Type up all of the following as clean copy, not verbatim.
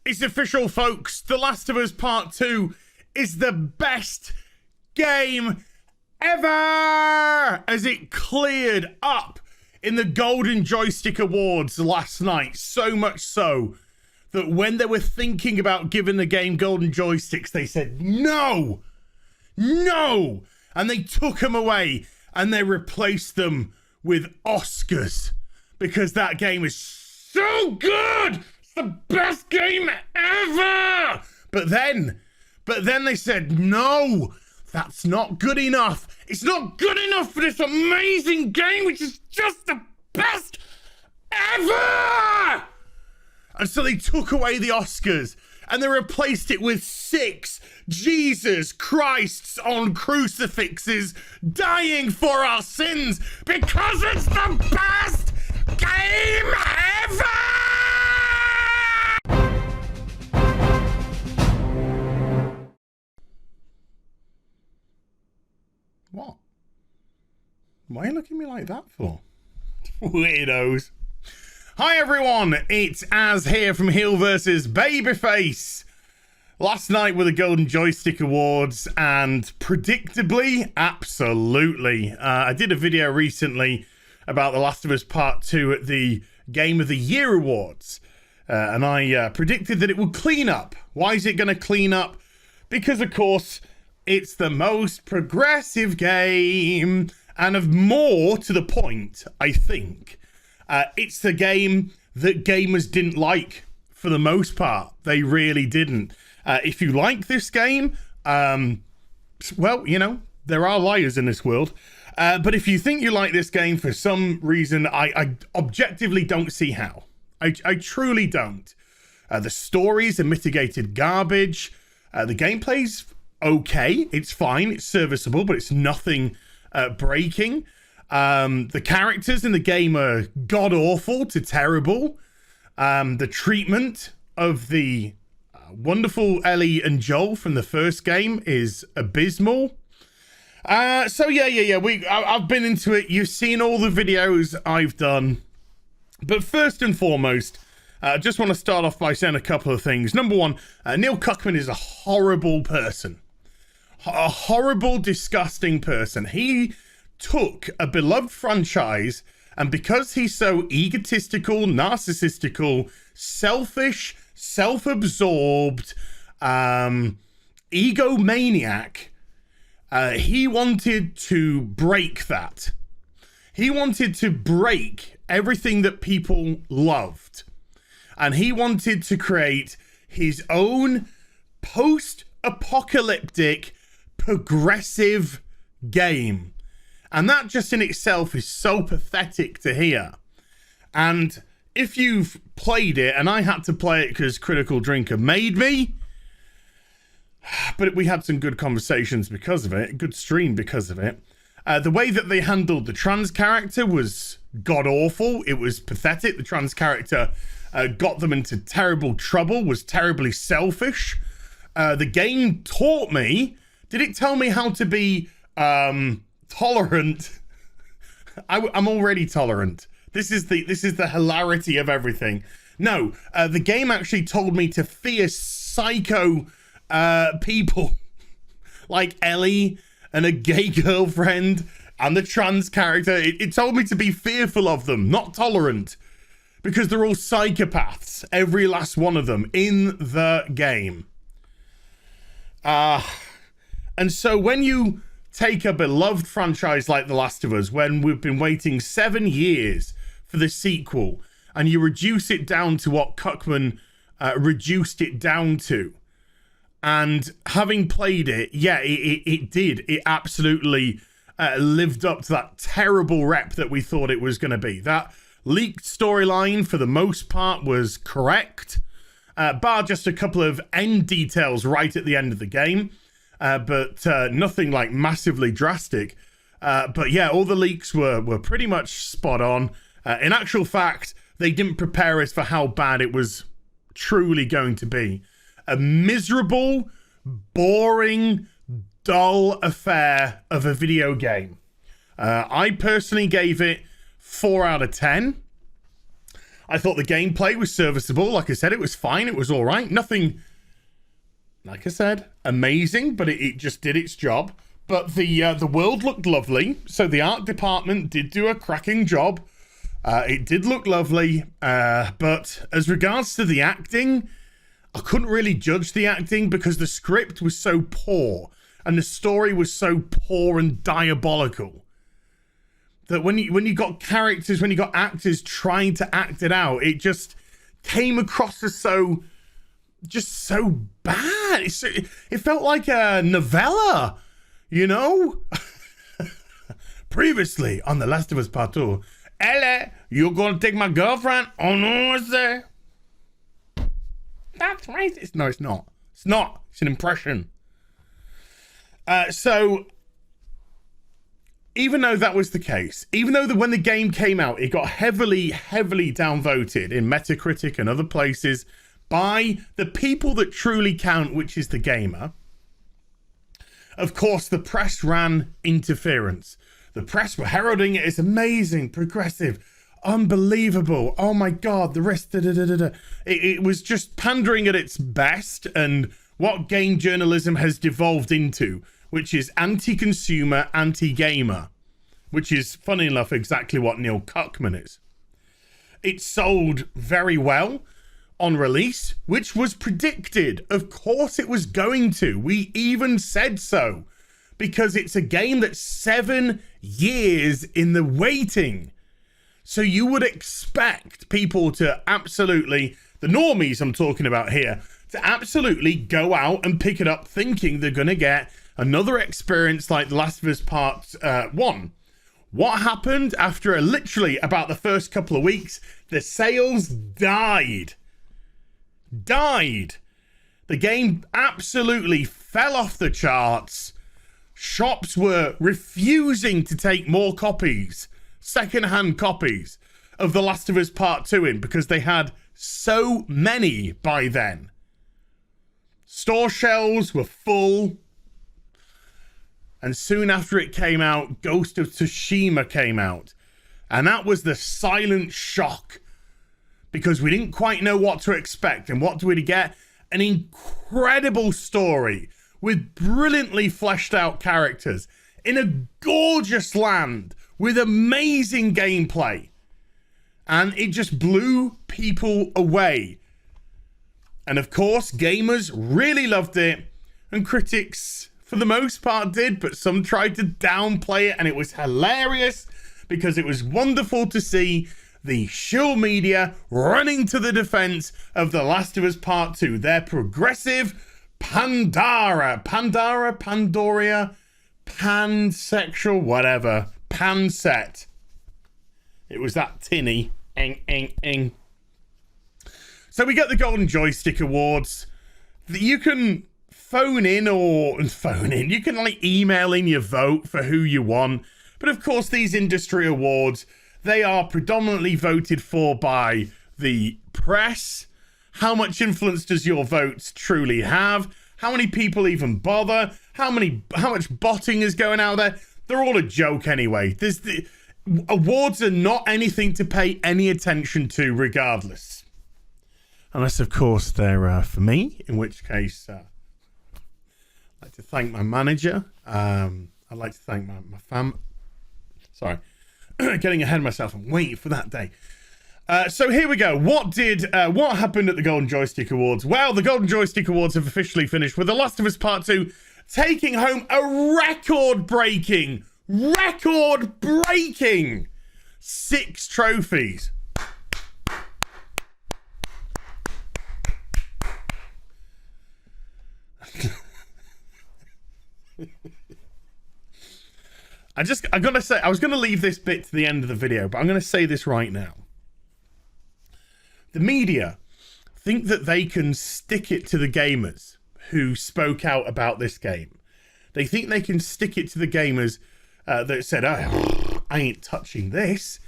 It's official, folks. The Last of Us Part 2 is the best game ever, as it cleared up in the Golden Joystick Awards last night. So much so that when they were thinking about giving the game Golden Joysticks, they said, no, no. And they took them away and they replaced them with Oscars because that game is so good. It's the best game ever. But then they said, no, that's not good enough. It's not good enough for this amazing game, which is just the best ever. And so they took away the Oscars and they replaced it with 6 Jesus Christs on crucifixes dying for our sins because it's the best game ever! What? Why are you looking at me like that for? Weirdos. Hi everyone, it's Az here from HeelvsBabyface. Last night were the Golden Joystick Awards, and predictably, absolutely. I did a video recently about The Last of Us Part 2 at the Game of the Year Awards, and I predicted that it would clean up. Why is it going to clean up? Because, of course, it's the most progressive game, and of more to the point, I think. It's the game that gamers didn't like for the most part. They really didn't. If you like this game, well, you know, there are liars in this world. But if you think you like this game for some reason, I objectively don't see how. I truly don't. The stories are mitigated garbage. The gameplay's okay. It's fine. It's serviceable, but it's nothing breaking. The characters in the game are god-awful to terrible. The treatment of the wonderful Ellie and Joel from the first game is abysmal. So yeah. I've been into it. You've seen all the videos I've done. But first and foremost, I just want to start off by saying a couple of things. Number one, Neil Cuckman is a horrible person. A horrible, disgusting person. He took a beloved franchise, and because he's so egotistical, narcissistical, selfish, self-absorbed, egomaniac, he wanted to break that. He wanted to break everything that people loved. And he wanted to create his own post-apocalyptic, progressive game. And that just in itself is so pathetic to hear. And if you've played it, and I had to play it because Critical Drinker made me, but we had some good conversations because of it, good stream because of it. The way that they handled the trans character was god-awful. It was pathetic. The trans character got them into terrible trouble, was terribly selfish. The game taught me, did it tell me how to be tolerant? I'm already tolerant. This is the hilarity of everything. No, the game actually told me to fear psycho people like Ellie and a gay girlfriend and the trans character. It told me to be fearful of them, not tolerant, because they're all psychopaths, every last one of them in the game. And so when you take a beloved franchise like The Last of Us, when we've been waiting 7 years for the sequel, and you reduce it down to what Cuckman reduced it down to, and having played it, yeah, it did. It absolutely lived up to that terrible rep that we thought it was going to be. That leaked storyline, for the most part, was correct, bar just a couple of end details right at the end of the game. But nothing like massively drastic. But yeah, all the leaks were pretty much spot on. In actual fact, they didn't prepare us for how bad it was truly going to be. A miserable, boring, dull affair of a video game. I personally gave it 4 out of 10. I thought the gameplay was serviceable. Like I said, it was fine. It was all right. Nothing, like I said, amazing, but it just did its job. But the world looked lovely. So the art department did do a cracking job. It did look lovely. But as regards to the acting, I couldn't really judge the acting because the script was so poor and the story was so poor and diabolical that when you got characters, when you got actors trying to act it out, it just came across as so bad. It felt like a novella, you know? Previously on The Last of Us Part 2, Ellie, you're gonna take my girlfriend? Oh no, is there? That's racist. No, it's not. It's not. It's an impression. So, even though that was the case, even though when the game came out, it got heavily downvoted in Metacritic and other places by the people that truly count, which is the gamer. Of course, the press ran interference. The press were heralding it as amazing, progressive, unbelievable. Oh my God, the rest. It was just pandering at its best and what game journalism has devolved into, which is anti-consumer, anti-gamer, which is, funny enough, exactly what Neil Cuckman is. It sold very well on release, which was predicted. Of course it was going to. We even said so, because it's a game that's 7 years in the waiting. So you would expect people to absolutely, the normies I'm talking about here, to absolutely go out and pick it up thinking they're going to get another experience like The Last of Us Part 1. What happened after literally about the first couple of weeks? The sales died. The game absolutely fell off the charts. Shops were refusing to take more copies, second-hand copies of The Last of Us Part 2 in because they had so many by then. Store shelves were full. And soon after it came out, Ghost of Tsushima came out. And that was the silent shock, because we didn't quite know what to expect. And what do we get? An incredible story with brilliantly fleshed out characters in a gorgeous land with amazing gameplay. And it just blew people away. And of course, gamers really loved it, and critics, for the most part, did, but some tried to downplay it, and it was hilarious because it was wonderful to see the shill media running to the defense of The Last of Us Part 2. Their progressive pansexual, whatever, panset. It was that tinny. So we get the Golden Joystick Awards. You can you can like email in your vote for who you want. But of course, these industry awards, they are predominantly voted for by the press. How much influence does your votes truly have? How many people even bother? How much botting is going out there? They're all a joke anyway. The awards are not anything to pay any attention to regardless. Unless, of course, they're for me, in which case I'd like to thank my manager. I'd like to thank my fam. Sorry, getting ahead of myself. I'm waiting for that day. So here we go. What happened at the Golden Joystick Awards? Well, the Golden Joystick Awards have officially finished with The Last of Us Part 2 taking home a record-breaking 6 trophies. I'm gonna say, I was gonna leave this bit to the end of the video, but I'm gonna say this right now. The media think that they can stick it to the gamers who spoke out about this game. They think they can stick it to the gamers that said, oh, I ain't touching this,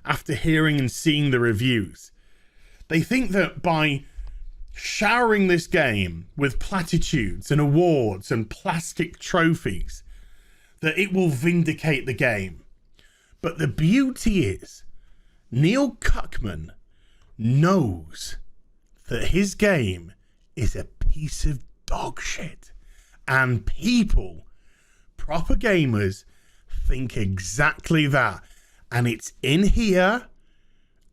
after hearing and seeing the reviews. They think that by showering this game with platitudes and awards and plastic trophies, that it will vindicate the game. But the beauty is, Neil Cuckman knows that his game is a piece of dog shit. And people, proper gamers, think exactly that. And it's in here,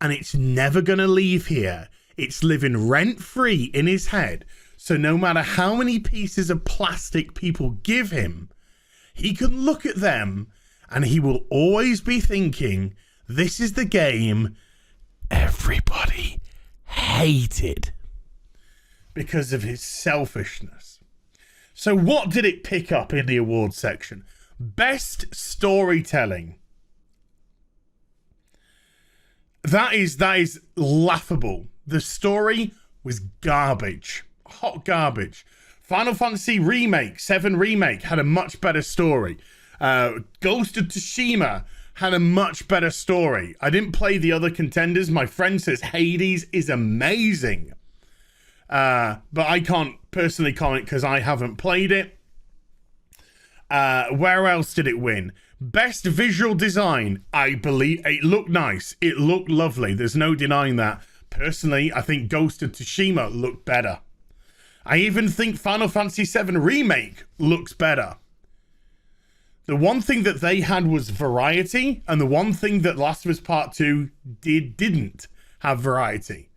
and it's never going to leave here. It's living rent-free in his head. So no matter how many pieces of plastic people give him, he can look at them and he will always be thinking, this is the game everybody hated because of his selfishness. So what did it pick up in the awards section? Best storytelling. That is laughable. The story was garbage. Hot garbage. Final Fantasy Remake, 7 Remake had a much better story. Ghost of Tsushima had a much better story. I didn't play the other contenders. My friend says Hades is amazing. But I can't personally comment because I haven't played it. Where else did it win? Best visual design. I believe it looked nice. It looked lovely. There's no denying that. Personally, I think Ghost of Tsushima looked better. I even think Final Fantasy VII Remake looks better. The one thing that they had was variety, and the one thing that Last of Us Part 2 didn't have variety.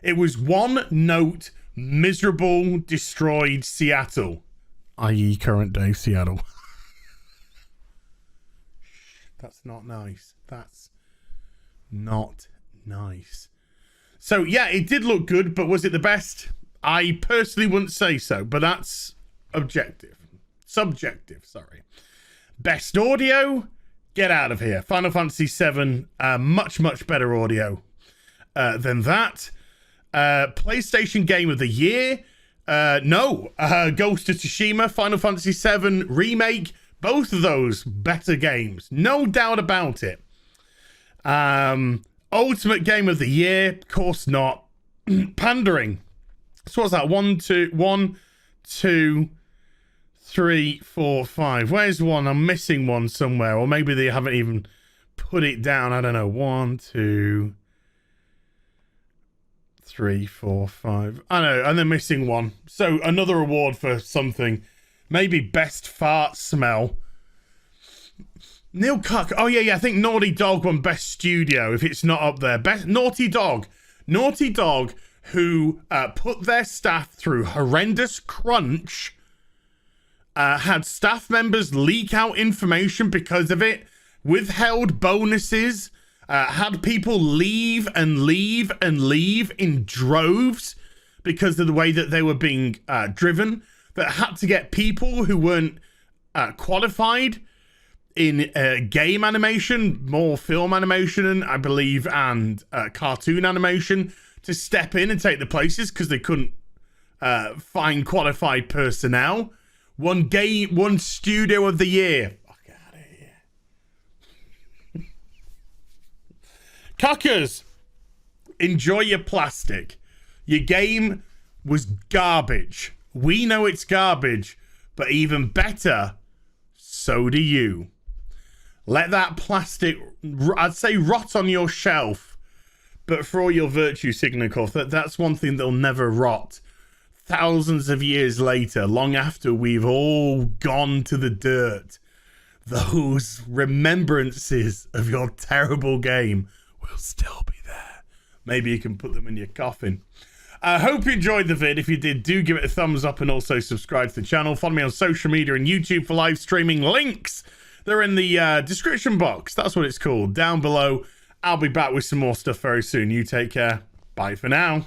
It was one note, miserable, destroyed Seattle, i.e. current day Seattle. That's not nice. That's not nice. So yeah, it did look good, but was it the best? I personally wouldn't say so, but that's objective. Subjective, sorry. Best audio? Get out of here. Final Fantasy VII, much, much better audio than that. PlayStation Game of the Year? No. Ghost of Tsushima, Final Fantasy VII Remake, both of those better games. No doubt about it. Ultimate Game of the Year? Of course not. Pandering. So what's that? 1, 2, 3, 4, 5. Where's one? I'm missing one somewhere. Or maybe they haven't even put it down. I don't know. 1, 2, 3, 4, 5. I know. And they're missing one. So another award for something. Maybe best fart smell. Neil Cuck. Oh, yeah. I think Naughty Dog won best studio if it's not up there. Best Naughty Dog. Naughty Dog, who put their staff through horrendous crunch, had staff members leak out information because of it, withheld bonuses, had people leave and leave and leave in droves because of the way that they were being driven, that had to get people who weren't qualified in game animation, more film animation, I believe, and cartoon animation, to step in and take the places because they couldn't find qualified personnel. One studio of the year. Fuck out of here. Cuckers, enjoy your plastic. Your game was garbage. We know it's garbage, but even better, so do you. Let that plastic, I'd say, rot on your shelf. But for all your virtue, Signakoff, that's one thing that'll never rot. Thousands of years later, long after we've all gone to the dirt, those remembrances of your terrible game will still be there. Maybe you can put them in your coffin. I hope you enjoyed the vid. If you did, do give it a thumbs up and also subscribe to the channel. Follow me on social media and YouTube for live streaming links. They're in the description box. That's what it's called, down below. I'll be back with some more stuff very soon. You take care. Bye for now.